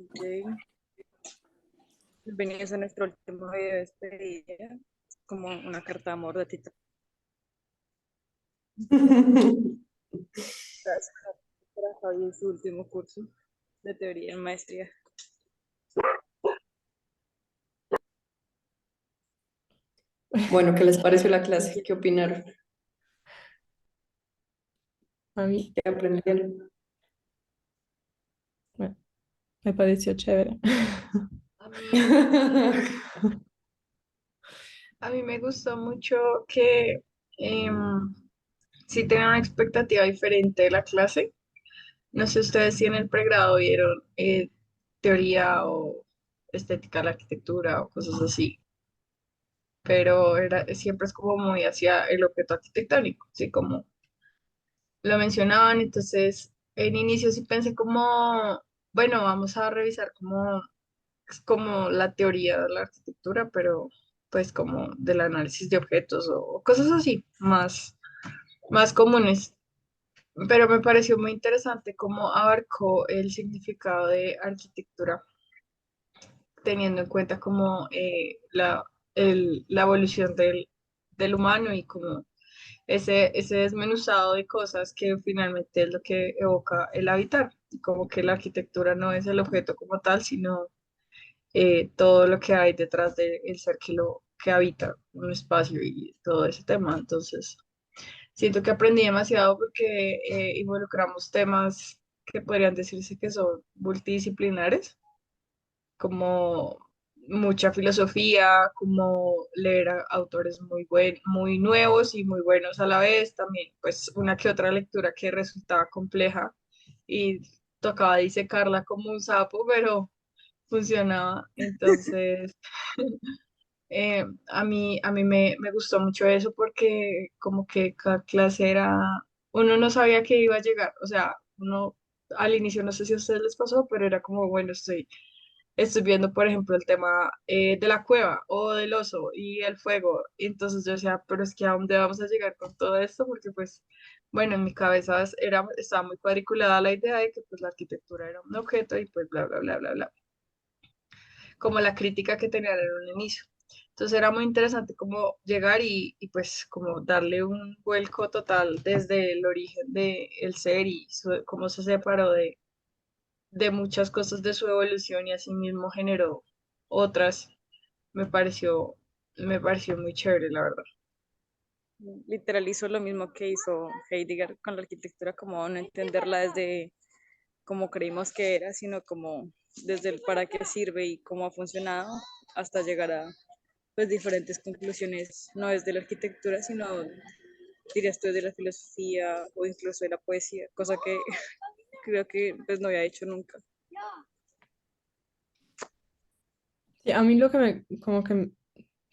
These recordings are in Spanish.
Ok. Bienvenidos a nuestro último video de despedida. Como una carta de amor de Tita. Gracias para Javi en su último curso de teoría en maestría. Bueno, ¿qué les pareció la clase? ¿Qué opinaron? A mí ¿Qué aprendieron? me, me pareció chévere. A mí, a mí me gustó mucho que sí tenían una expectativa diferente de la clase. No sé ustedes si en el pregrado vieron teoría o estética de la arquitectura o cosas así, pero siempre es como muy hacia el objeto arquitectónico, ¿sí? Como lo mencionaban, entonces en inicio sí pensé como, bueno, vamos a revisar como la teoría de la arquitectura, pero pues como del análisis de objetos o cosas así, más comunes. Pero me pareció muy interesante cómo abarcó el significado de arquitectura, teniendo en cuenta como la evolución del humano y como ese desmenuzado de cosas que finalmente es lo que evoca el habitar, y como que la arquitectura no es el objeto como tal, sino todo lo que hay detrás del ser que habita un espacio y todo ese tema. Entonces, siento que aprendí demasiado porque involucramos temas que podrían decirse que son multidisciplinares, como mucha filosofía, como leer a autores muy nuevos y muy buenos a la vez, también pues una que otra lectura que resultaba compleja y tocaba disecarla como un sapo, pero funcionaba. Entonces, a mí me gustó mucho eso porque como que cada clase uno no sabía que iba a llegar, o sea, uno al inicio no sé si a ustedes les pasó, pero era como, bueno, estoy viendo, por ejemplo, el tema de la cueva o del oso y el fuego, y entonces yo decía, pero es que ¿a dónde vamos a llegar con todo esto? Porque pues, bueno, en mi cabeza estaba muy cuadriculada la idea de que pues la arquitectura era un objeto y pues bla, bla, bla, bla, bla, como la crítica que tenían en un inicio. Entonces era muy interesante como llegar y pues como darle un vuelco total desde el origen del ser y cómo se separó de muchas cosas de su evolución y así mismo generó otras. Me pareció, me pareció muy chévere, la verdad. Literal hizo lo mismo que hizo Heidegger con la arquitectura, como no entenderla desde como creímos que era, sino como desde el para qué sirve y cómo ha funcionado hasta llegar a pues diferentes conclusiones, no desde la arquitectura, sino dirías tú de la filosofía o incluso de la poesía, cosa que creo que pues no había hecho nunca. Sí, a mí lo que como que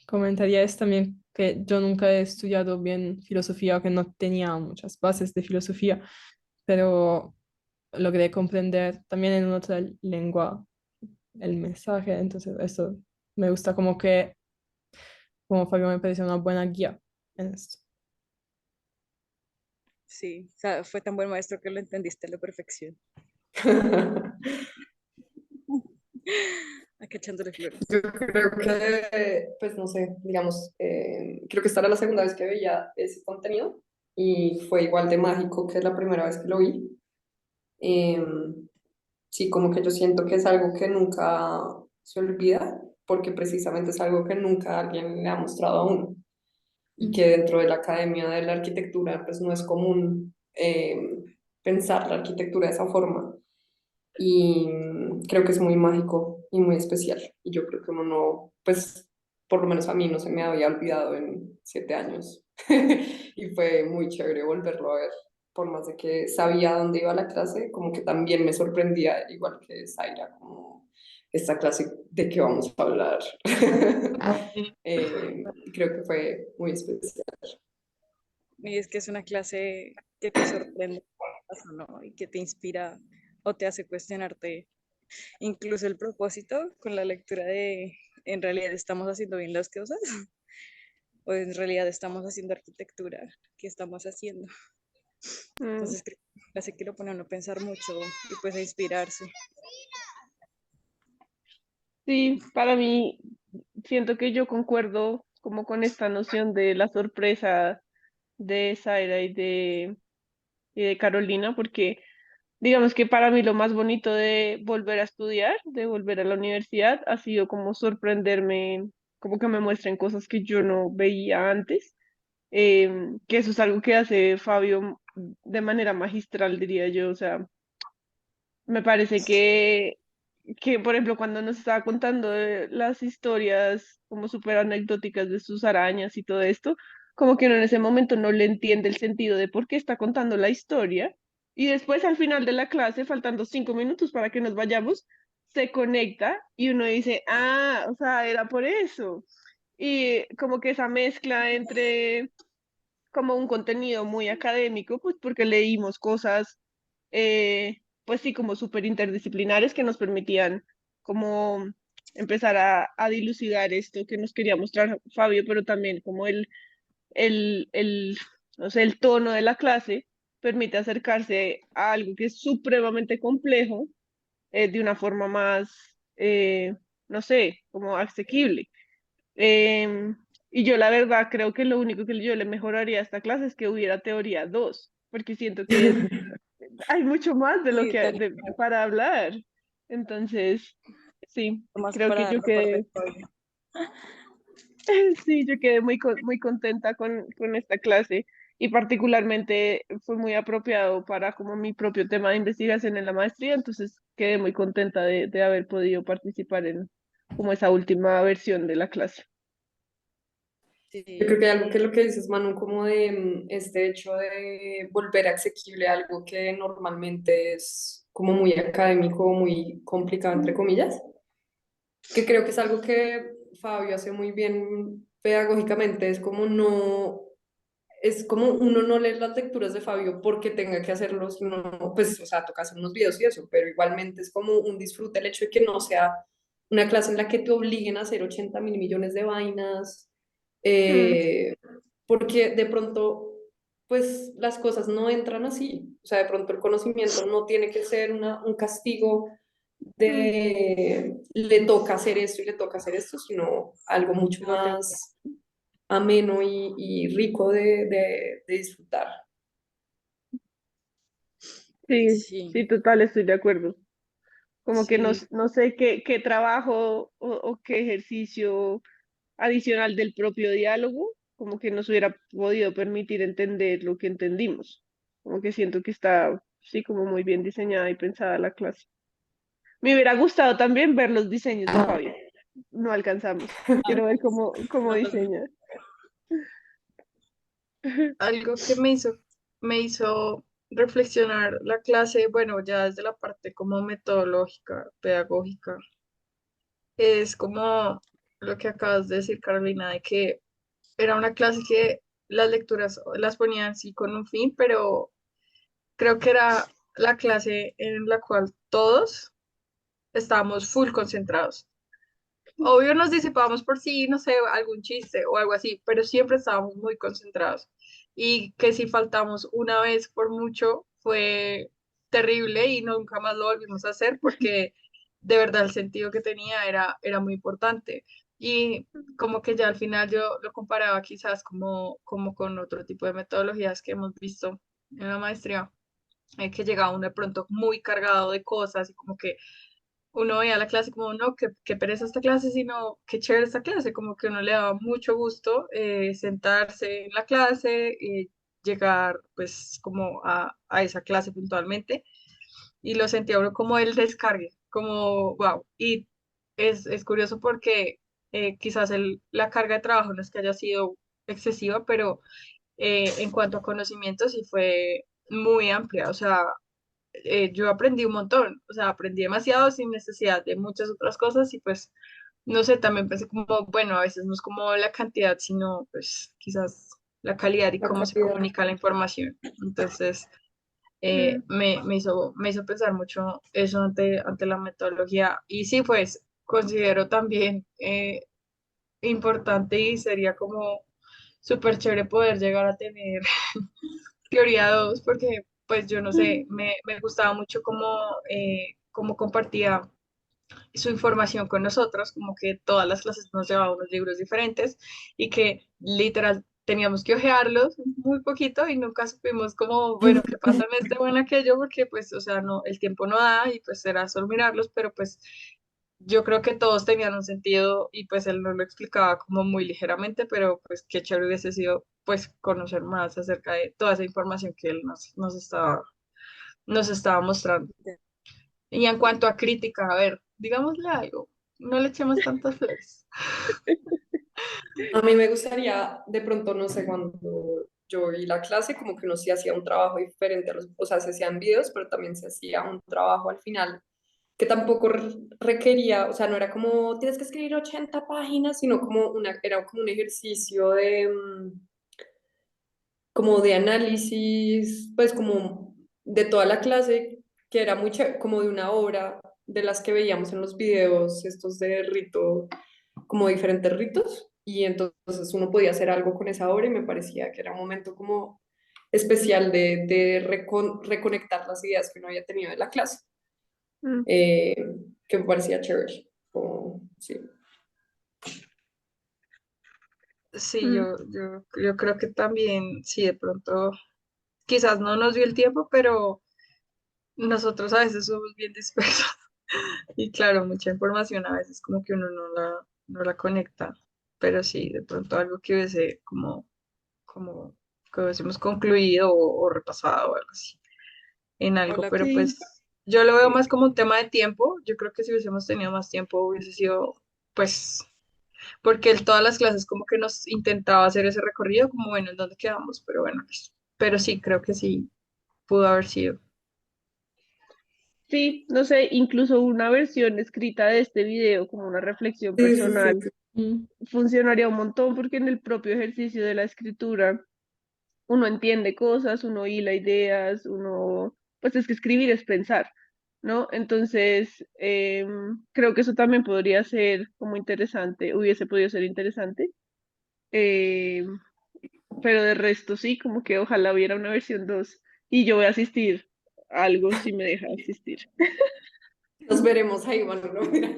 comentaría es también que yo nunca he estudiado bien filosofía o que no tenía muchas bases de filosofía, pero logré comprender también en otra lengua el mensaje, entonces eso me gusta como Fabio me parece una buena guía en esto. Sí, o sea, fue tan buen maestro que lo entendiste a la perfección. Aquí echándole flores. Yo creo que, pues no sé, digamos, creo que esta era la segunda vez que veía ese contenido y fue igual de mágico que la primera vez que lo vi. Eh, sí, como que yo siento que es algo que nunca se olvida porque precisamente es algo que nunca alguien le ha mostrado a uno y que dentro de la academia de la arquitectura pues no es común pensar la arquitectura de esa forma y creo que es muy mágico y muy especial y yo creo que uno no, pues por lo menos a mí no se me había olvidado en 7 años y fue muy chévere volverlo a ver, por más de que sabía dónde iba la clase, como que también me sorprendía, igual que Zaira, como esta clase de qué vamos a hablar. Creo que fue muy especial. Y es que es una clase que te sorprende, ¿no? Y que te inspira o te hace cuestionarte incluso el propósito con la lectura de en realidad estamos haciendo bien las cosas o en realidad estamos haciendo arquitectura, ¿qué estamos haciendo? Mm, Entonces creo que es una clase que lo pone a uno a pensar mucho y pues a inspirarse. Sí, para mí siento que yo concuerdo como con esta noción de la sorpresa de Zaira y de Carolina, porque digamos que para mí lo más bonito de volver a estudiar, de volver a la universidad, ha sido como sorprenderme, como que me muestren cosas que yo no veía antes, que eso es algo que hace Fabio de manera magistral, diría yo. O sea, me parece que, por ejemplo, cuando nos estaba contando las historias como súper anecdóticas de sus arañas y todo esto, como que uno en ese momento no le entiende el sentido de por qué está contando la historia. Y después al final de la clase, faltando 5 minutos para que nos vayamos, se conecta y uno dice, ah, o sea, era por eso. Y como que esa mezcla entre como un contenido muy académico, pues porque leímos cosas, pues sí, como súper interdisciplinares que nos permitían como empezar a dilucidar esto que nos quería mostrar Fabio, pero también como el, no sé, el tono de la clase permite acercarse a algo que es supremamente complejo, de una forma más, no sé, como asequible. Em, y yo la verdad creo que lo único que yo le mejoraría a esta clase es que hubiera teoría 2 porque siento que hay mucho más de lo Sí, que estaría para hablar. Entonces, sí, más creo que para yo la parte de quedé, Fabio. sí, yo quedé muy contenta con esta clase y particularmente fue muy apropiado para como mi propio tema de investigación en la maestría, entonces quedé muy contenta de haber podido participar en como esa última versión de la clase. Yo creo Sí, que hay algo que lo que dices, Manu, como de este hecho de volver asequible algo que normalmente es como muy académico, muy complicado, entre comillas, que creo que es algo que Fabio hace muy bien pedagógicamente, es como no, es como uno no lee las lecturas de Fabio porque tenga que hacerlo, sino, pues, o sea, toca hacer unos videos y eso, pero igualmente es como un disfrute el hecho de que no sea una clase en la que te obliguen a hacer 80.000 millones de vainas, Mm, eh, porque de pronto, pues, las cosas no entran así, o sea, de pronto el conocimiento no tiene que ser un castigo mm, de le toca hacer esto y le toca hacer esto, sino algo mucho no te- más ameno y rico de disfrutar. sí, sí, sí, total, estoy de acuerdo. Como que no, sí, no sé qué trabajo o qué ejercicio adicional del propio diálogo, como que nos hubiera podido permitir entender lo que entendimos. Como que siento que está, sí, como muy bien diseñada y pensada la clase. Me hubiera gustado también ver los diseños de Fabio. No alcanzamos. Quiero ver cómo no, diseña. Algo que me hizo reflexionar la clase, bueno, ya desde la parte como metodológica, pedagógica, es como lo que acabas de decir, Carolina, de que era una clase que las lecturas las ponían sí con un fin, pero creo que era la clase en la cual todos estábamos full concentrados. Obvio nos disipábamos por sí, no sé, algún chiste o algo así, pero siempre estábamos muy concentrados. Y que si faltamos una vez por mucho fue terrible y nunca más lo volvimos a hacer porque de verdad el sentido que tenía era muy importante. Y como que ya al final yo lo comparaba quizás como con otro tipo de metodologías que hemos visto en la maestría, que llegaba uno de pronto muy cargado de cosas y como que uno veía la clase como, no, qué pereza esta clase, sino qué chévere esta clase, como que uno le daba mucho gusto sentarse en la clase, llegar pues como a esa clase puntualmente y lo sentía uno como el descargue, como, wow, y es curioso porque quizás la carga de trabajo no es que haya sido excesiva, pero en cuanto a conocimientos sí fue muy amplia, o sea, yo aprendí un montón, o sea, aprendí demasiado sin necesidad de muchas otras cosas y pues, no sé, también pensé como, bueno, a veces no es como la cantidad, sino pues quizás la calidad y La cómo se calidad. comunica la información. Entonces, Mm, me hizo pensar mucho eso ante la metodología y sí, pues considero también importante y sería como súper chévere poder llegar a tener teoría 2 porque pues yo no sé, me gustaba mucho cómo compartía su información con nosotros, como que todas las clases nos llevaban unos libros diferentes y que literal teníamos que hojearlos muy poquito y nunca supimos como, bueno, qué pasa en este o en aquello, porque pues, o sea, no, el tiempo no da y pues era solo mirarlos, pero pues yo creo que todos tenían un sentido y pues él nos lo explicaba como muy ligeramente, pero pues qué chévere hubiese sido pues conocer más acerca de toda esa información que él nos estaba mostrando. Y en cuanto a crítica, a ver, digámosle algo, no le echemos tantas flores. A mí me gustaría, de pronto, no sé, cuando yo vi la clase, como que uno sí hacía un trabajo diferente a los, o sea, se hacían videos, pero también se hacía un trabajo al final que tampoco requería, o sea, no era como tienes que escribir 80 páginas, sino como era como un ejercicio de, como de análisis, pues como de toda la clase, que era mucha, como de una hora de las que veíamos en los videos, estos de rito, como diferentes ritos, y entonces uno podía hacer algo con esa obra y me parecía que era un momento como especial de reconectar las ideas que uno había tenido de la clase, Mm, eh, que me parecía chévere. Como, sí. Sí, mm. yo creo que también, sí, de pronto, quizás no nos dio el tiempo, pero nosotros a veces somos bien dispersos. Y claro, mucha información a veces como que uno no la conecta, pero sí, de pronto algo que hubiese como que hubiésemos concluido o repasado o algo así en algo, Hola, pero Sí, pues yo lo veo más como un tema de tiempo. Yo creo que si hubiésemos tenido más tiempo hubiese sido, pues, porque él todas las clases como que nos intentaba hacer ese recorrido, como bueno, ¿en dónde quedamos? Pero bueno, pues, pero sí, creo que sí pudo haber sido. Sí, no sé, incluso una versión escrita de este video como una reflexión Sí, sí, sí, personal sí. mm, funcionaría un montón porque en el propio ejercicio de la escritura uno entiende cosas, uno hila ideas, uno, pues es que escribir es pensar, ¿no? Entonces, creo que eso también podría ser como interesante, hubiese podido ser interesante, em, pero de resto sí, como que ojalá hubiera una versión 2 y yo voy a asistir a algo si me deja asistir. Nos veremos ahí, bueno, no, mira.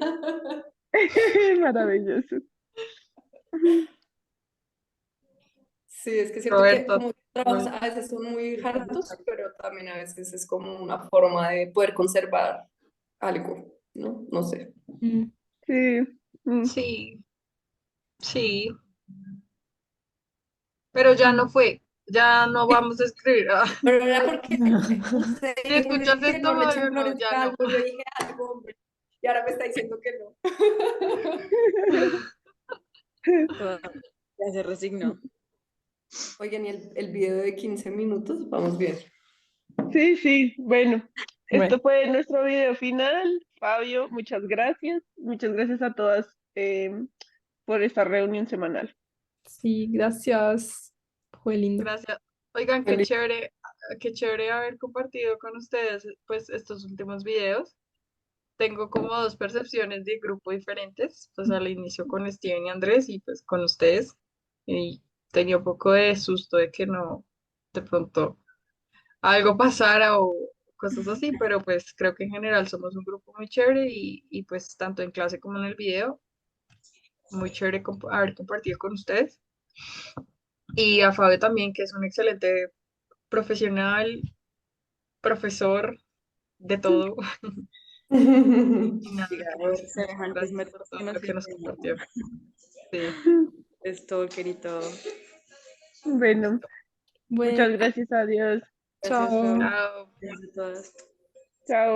Maravilloso. Sí, es que siento que Roberto, como trabajos a veces son muy hartos, pero también a veces es como una forma de poder conservar algo, ¿no? No sé. mm. Sí, mm, sí, sí, pero ya no fue, ya no vamos a escribir. Pero era porque usted Si dijo escuchas que esto, no le echen no, flores ya a no. algo, yo dije algo, hombre, y ahora me está diciendo que no. Ya se resignó. Oigan, y el video de 15 minutos, vamos bien. sí, sí, bueno, Bueno, esto fue nuestro video final. Fabio, muchas gracias. Muchas gracias a todas por esta reunión semanal. sí, gracias. Fue lindo. Gracias. Oigan, Feliz. qué chévere haber compartido con ustedes pues estos últimos videos. Tengo como dos percepciones de grupo diferentes, pues al inicio con Steven y Andrés y pues con ustedes. Y tenía un poco de susto de que no, de pronto algo pasara o cosas así, pero pues creo que en general somos un grupo muy chévere y pues tanto en clase como en el video, muy chévere haber compartido con ustedes. Y a Fabio también, que es un excelente profesional, profesor, de todo. Y nada, como Digamos, siempre, muchas semejantes gracias por métodos todo que nos lo que nos enseñan. compartió. Sí, Es todo, querido. Bueno, Bueno, muchas gracias a Dios. Gracias, chao. Fabio. chao. Gracias a todas. Chao.